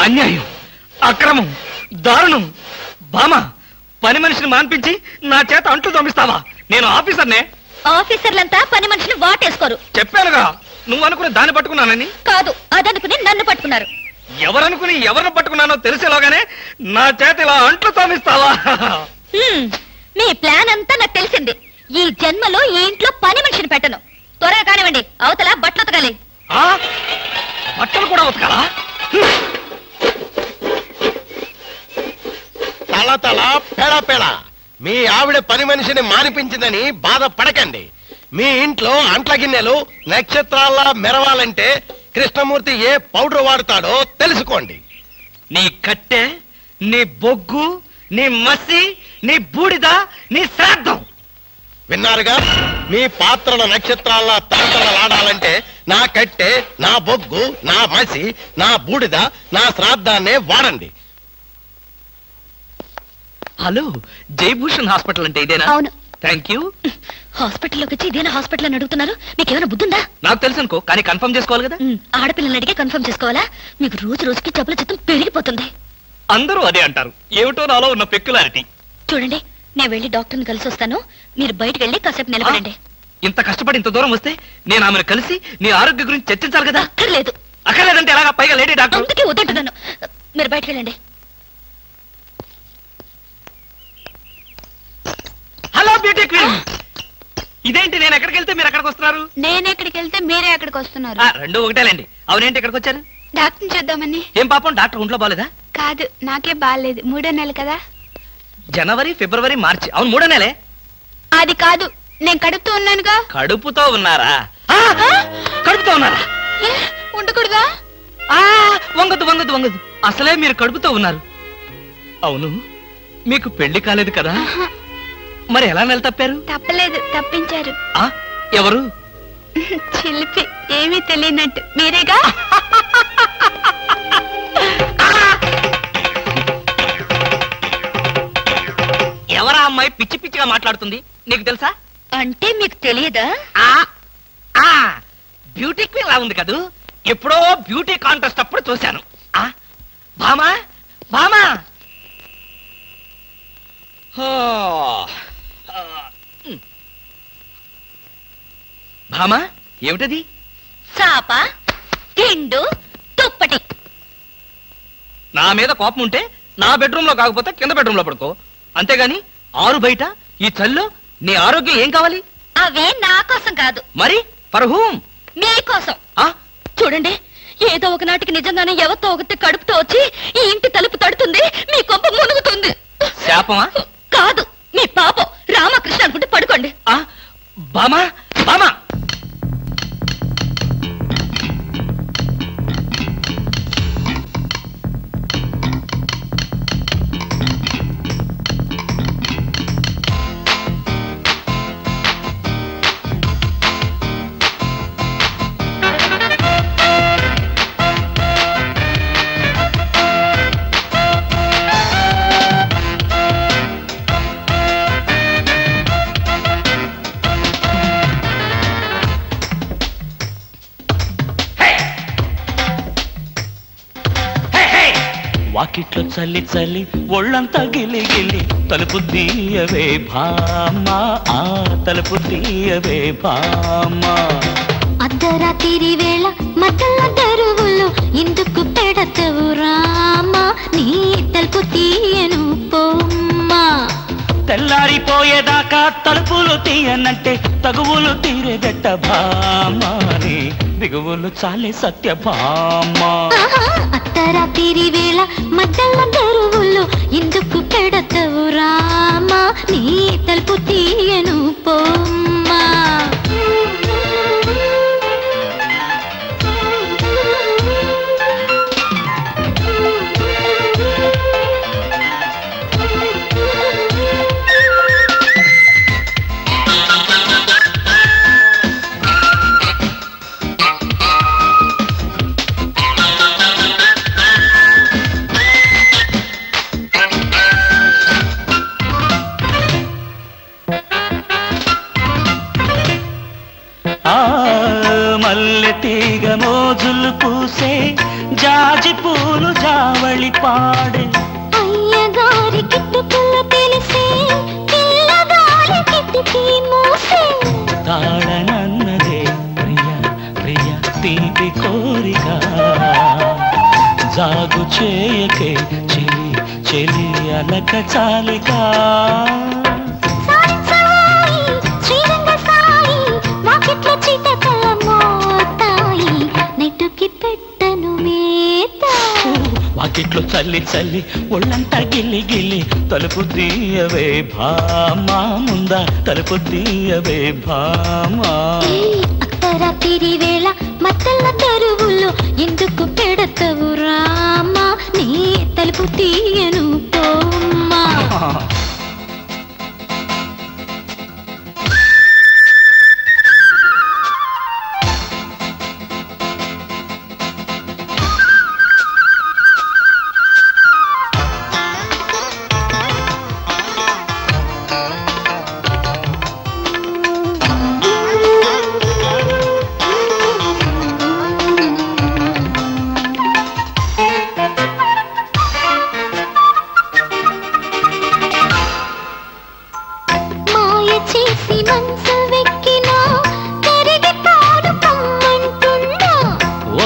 అన్యాయం, అక్రమం, దారుణం. బామా, పని మనిషిని మాన్పించి నా చేత అంట్లు తోమిస్తావా? నేను ఆఫీసర్నే. ఆఫీసర్లంతా పని మనిషిని వాటేసుకోరు. చెప్పానుగా, నువ్వు అనుకుని దాన్ని పట్టుకున్నానని. కాదు, అదనుకుని నన్ను పట్టుకున్నారు. ఎవరనుకుని ఎవరిని పట్టుకున్నానో తెలిసేలోగానే నా చేత ఇలా అంట్లు తోమిస్తావా? మీ ప్లాన్ అంతా నాకు తెలిసింది. ఈ జన్మలో ఈ ఇంట్లో పని మనిషిని పెట్టను. త్వరగా కానివ్వండి, అవతల బట్టలు ఉతకాలి. బట్టలు కూడా ఉతకాలా? తల తల పెడ పెడ మీ ఆవిడ పని మనిషిని మానిపించిందని బాధపడకండి. మీ ఇంట్లో అంట్ల గిన్నెలు నక్షత్రాల్లా మెరవాలంటే కృష్ణమూర్తి ఏ పౌడర్ వాడతాడో తెలుసుకోండి. నీ కట్టె, నీ బొగ్గు, నీ మసి, నీ బూడిద, నీ శ్రాద్ధం. విన్నారుగా, మీ పాత్రల నక్షత్రాల్లా తలతలలాడాలంటే నా కట్టె, నా బొగ్గు, నా మసి, నా బూడిద, నా శ్రాద్ధాన్నే వాడండి. హలో, జయభూషణ్ హాస్పిటల్ అంటే ఇదేనా? అవును. Thank you. హాస్పిటల్లోకి వచ్చి ఇదేనా హాస్పిటల్ అని అడుగుతున్నారు? మీకేమైనా బుద్ధుందా? నాకు తెలుసు అనుకో, కానీ కన్ఫర్మ్ చేసుకోవాలి కదా. ఆడపిల్లల్ని అడిగే కన్ఫర్మ్ చేసుకోవాలా? మీకు రోజు రోజుకి జబ్బుల చిత్తం పెరిగిపోతుంది. అందరూ అదే అంటారు. ఏమిటో నాలో ఉన్న పెక్యులారిటీ. చూడండి, నేను వెళ్ళి డాక్టర్ని కలిసి వస్తాను. మీరు బయటకు వెళ్ళి కాసేపు నిలబడండి. ఇంత కష్టపడి ఇంత దూరం వస్తే నేను ఆమెను కలిసి నీ ఆరోగ్య గురించి చర్చించాలి కదా. అక్కర్లేదు. అక్కర్లేదంటే ఎలాగా? పైగా లేడీ డాక్టర్. అందుకే వద్దంటున్నాను. మీరు బయటకు వెళ్ళండి. హలో బ్యూటీ క్వీన్, ఇదేంటి నేను ఎక్కడికి వెళ్తే మీరు ఎక్కడికి వస్తున్నారు? నేను ఎక్కడికి వెళ్తే మీరే ఎక్కడికి వస్తున్నారు. రెండు ఒకటేలేండి. అవునేంటి ఎక్కడికి వచ్చారు? డాక్టర్ చూద్దామని. ఏం పాపం, డాక్టర్ ఒంట్లో బాలేదా? కాదు, నాకే బాగాలేదు. 3వ నెల కదా. జనవరి, ఫిబ్రవరి, మార్చి. అవును, 3వ నెలే. అది కాదు, నేను కడుపుతూ ఉన్నానుగా. కడుపుతో ఉన్నారా? కడుపుతో ఉన్నారా? ఉండకూడదా? వంగదు వంగదు వంగదు. అసలే మీరు కడుపుతో ఉన్నారు. అవును, మీకు పెళ్లి కాలేదు కదా? మరి ఎలా నెల తప్పారు? తప్పలేదు, తప్పించారు. ఎవరు? చిలిపి, ఏమీ తెలియనట్టు. మీరేగా? ఎవరా అమ్మాయి పిచ్చి పిచ్చిగా మాట్లాడుతుంది? నీకు తెలుసా? అంటే మీకు తెలియదా? బ్యూటీ క్వీన్ లా ఉంది కదూ. ఎప్పుడో బ్యూటీ కాంటెస్ట్ అప్పుడు చూశాను. భామా, భామా. భామా, ఏమిటది? చాప, తిండు, తుప్పటి. నా మీద కోపం ఉంటే నా బెడ్రూమ్ లో కాకపోతే కింద బెడ్రూమ్ లో పడుకో. అంతేగాని ఆరు బయట ఈ చల్లో నీ ఆరోగ్యం ఏం కావాలి? అవే నా కోసం కాదు. మరి ఫర్ హూమ్? మీకోసం. చూడండి, ఏదో ఒకనాటికి నిజంగానే ఎవరితో ఒకటి కడుపుతో వచ్చి ఈ ఇంటి తలుపు తడుతుంది, మీ కొంప మునుగుతుంది. శాపమా? కాదు, మీ పాపం. రామకృష్ణ అనుకుంటే పడుకోండి. బామా, బామా. వాకిట్లో చల్లి చల్లి ఒళ్ళంతా గిలి గిలి తలుపు తీయవే భామా, తలుపు తీయవే భామా. అర్ధరాత్రి వేళ మధ్యల తెరువులు ఎందుకు పెడతవు రామా, నీ తలుపు తీయను పోమ్మా. తెల్లారిపోయేదాకా తలుపులు తీయనంటే తగువులు తీరేదట భామాని, దిగువులు చాలే సత్య భామా. అర్ధరాత్రి వేళ మధ్యల తెరువులు ఎందుకు పెడతవు రామా, నీ తలుపు తీయను పోమ్మా. ఆ మల్లె తీగ మోజులు పూసే జాజి పూలు జావళి పాడే అయ్యగారి కిట్టుకులు తెలిసే పిల్లగారి కిట్టుకి మూసే తాళనన్నదే ప్రియ ప్రియ తీపి కోరిక జాగు చేయకే చెలి చెలి అలక చాలిక వాకిట్లో చల్లి చల్లి ఒళ్ళంతా గిల్లి గిల్లి తలుపు తీయవే భామా ముందా తలుపు తీయవే భామా అర్ధరాత్రి వేళ మత్తల తరువులో ఎందుకు పెడతవు రామా నీ తలుపు తీయను పోమ్మా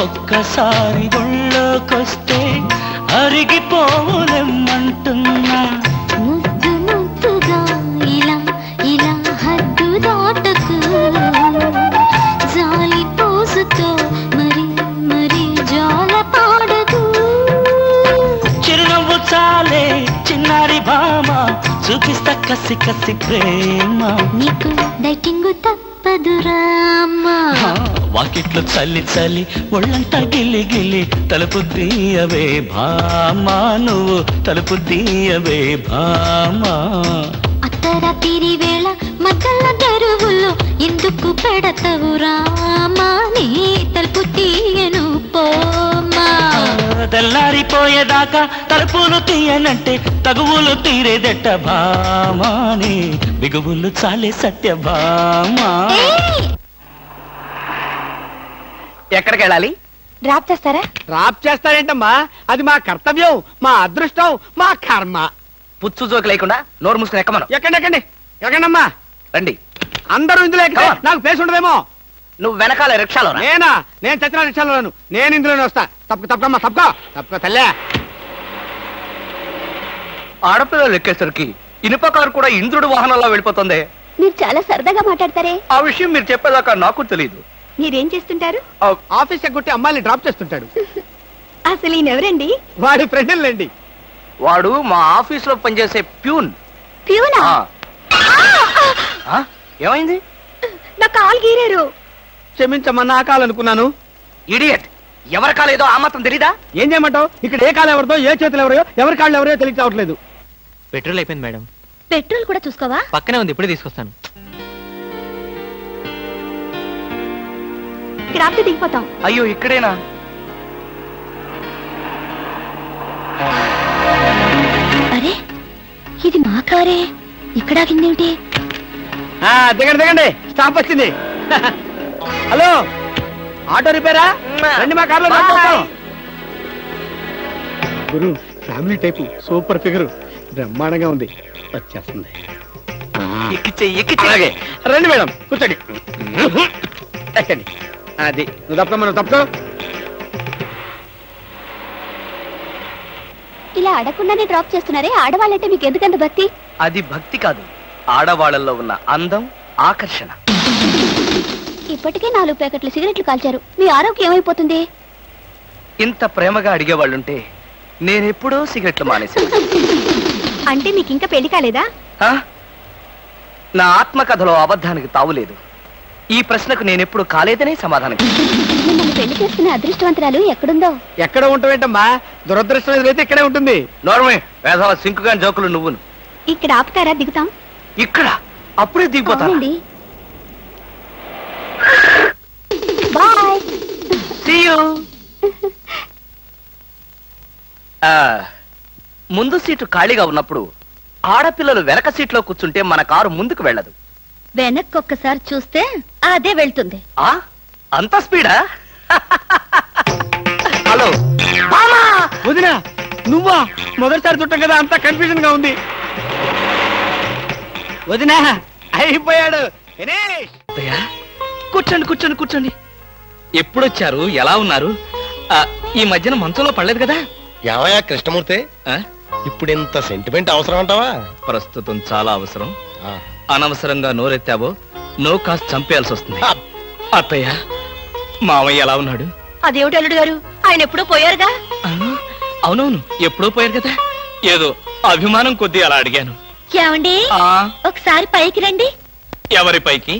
ఒక్కసారి ఒళ్ళోకొస్తే అరిగిపోవులెమ్మంటున్నా ముద్దు ముద్దుగా ఇలా ఇలా హద్దు దాటకు జాలి పోసుతో మరి మరి జాల పాడకు చిరునవ్వు చాలే చిన్నారి భామ చూపిస్తా కసి కసి ప్రేమ నీకు డైటింగ్ తప్పదు రామా వాకిట్లో చల్లి చల్లి ఒళ్ళంతా గిల్లి గిల్లి తలుపు తీయవే భామా నువ్వు తలుపు తీయవే భామా అర్ధరాత్రి వేళ మధ్యల తెరువులో ఎందుకు పెడతవు రామా నీ తలుపు తీయను పోమా తెల్లారిపోయేదాకా తలుపులు తీయనంటే తగువులు తీరేదెట్ట భామాని బిగువులు చాలే సత్య భామా ఎక్కడికి వెళ్ళాలి? డ్రాప్ చేస్తారా? డ్రాప్ చేస్తారేంటమ్మా, అది మా కర్తవ్యం, మా అదృష్టం, మా కర్మ. పుచ్చు జోకి లేకుండా నోరు మూసుకుని ఎక్కమను. ఎక్కండి ఎక్కండమ్మా, రండి. అందరూ ఇందులో ఎక్కితే నాకు ప్లేస్ ఉండదేమో. నువ్వు వెనకాల రిక్షాలో? నేనా? నేను చచ్చిన రిక్షాలోను, నేను ఇందులోనే వస్తా. తప్పకమ్మా తప్పక తల్లే. ఆడపిల్లలు ఎక్కేసరికి ఇనుప కారు కూడా ఇంద్రుడు వాహనంలో వెళ్ళిపోతుంది. మీరు చాలా సరదాగా మాట్లాడతారే. ఆ విషయం మీరు చెప్పేదాకా నాకు తెలియదు. మీరేం చేస్తుంటారు? ఆఫీస్ ఎగ్గొట్టి అమ్మాయిని డ్రాప్ చేస్తుంటాడు. అసలు ఈయనెవరండి? వాడి ఫ్రెండ్లండి. వాడు మా ఆఫీస్ లో పనిచేసే ప్యూన్. ప్యూనా? ఏమైంది? నా కాలు గీరారు. క్షమించమ్మా, నా కాలనుకున్నాను. ఇడియట్, ఎవరి కాలేదో ఆ మాత్రం తెలీదా? ఏం చేయమంటావు? ఇక్కడ ఏ కాలు ఎవరిదో, ఏ చేతులు ఎవరో, ఎవరి కాళ్ళు ఎవరో తెలిసి రావట్లేదు. పెట్రోల్ అయిపోయింది మేడం. పెట్రోల్ కూడా చూసుకోవా? పక్కనే ఉంది, ఇప్పుడే తీసుకొస్తాను. ఇక్కడ ఆపితే దిగిపోతాం. అయ్యో, ఇక్కడేనా? అరే, ఇది మా కారే. ఇక్కడ ఆగిందేమిటి? దిగండి, స్టాప్ వచ్చింది. హలో, ఆటో రిపేరా? రండి మా కార్లో. గురు, ఫ్యామిలీ టైపు, సూపర్ ఫిగర్, బ్రహ్మాండంగా ఉంది. వచ్చేస్తుంది. అలాగే రండి మేడం, కూర్చోండి. ఎక్కండి. అది నువ్వు తప్పుకో. ఇలా అడగకుండానే డ్రాప్ చేస్తున్నారే, ఆడవాళ్ళంటే మీకు ఎందుకంత భక్తి? అది భక్తి కాదు, ఆడవాళ్ళల్లో ఉన్న అందం, ఆకర్షణ. ఇప్పటికే 4 ప్యాకెట్లు సిగరెట్లు కాల్చారు. మీ ఆరోగ్యం ఏమైపోతుంది? ఇంత ప్రేమగా అడిగేవాళ్ళుంటే నేనెప్పుడో సిగరెట్లు మానేశాను. అంటే మీకు ఇంకా పెళ్లి కాలేదా? నా ఆత్మకథలో అబద్ధానికి తావులేదు. ఈ ప్రశ్నకు నేనెప్పుడు కాలేదనే సమాధానం. మిమ్మల్ని పెళ్లి చేసుకునే అదృష్టవంతరాలు ఎక్కడుందో. ఎక్కడ ఉంటావేంటమ్మా, దురదృష్టం ఎదురైతే ఇక్కడే ఉంటుంది. నోర్మే, వేసవ సింకుగా జోకులు నువ్వును. ఇక్కడ ఆపుతారా? దిగుతాం. ఇక్కడ అప్పుడే దిగిపోతానండి. బాయ్. See you. ముందు సీటు ఖాళీగా ఉన్నప్పుడు ఆడపిల్లలు వెనక సీట్లో కూర్చుంటే మన కారు ముందుకు వెళ్ళదు, వెనక్కి ఒక్కసారి చూస్తే అదే వెళ్తుంది. అంత స్పీడా? హలో వదినా, నువ్వా? మొదటిసారి చుట్టం కదా, అంతా కన్ఫ్యూజన్ గా ఉంది. వదినా అయిపోయాడు. కూర్చోండి కూర్చోండి కూర్చోండి. ఎప్పుడొచ్చారు? ఎలా ఉన్నారు? ఈ మధ్యన మంచంలో పడలేదు కదా? ఏమయ్యా కృష్ణమూర్తి, ఇప్పుడు ఇంత సెంటిమెంట్ అవసరం అంటావా? ప్రస్తుతం చాలా అవసరం. అనవసరంగా నోరెత్తావో నో కాస్త చంపేయాల్సి వస్తుంది. అత్తయ్య, మావయ్య ఎలా ఉన్నాడు? అదేమిటి అల్లుడు గారు, ఆయన ఎప్పుడూ పోయారుగా? అవునవును, ఎప్పుడో పోయారు కదా. ఏదో అభిమానం కొద్దీ అలా అడిగాను. ఏమండి, ఒకసారి పైకి రండి. ఎవరి పైకి?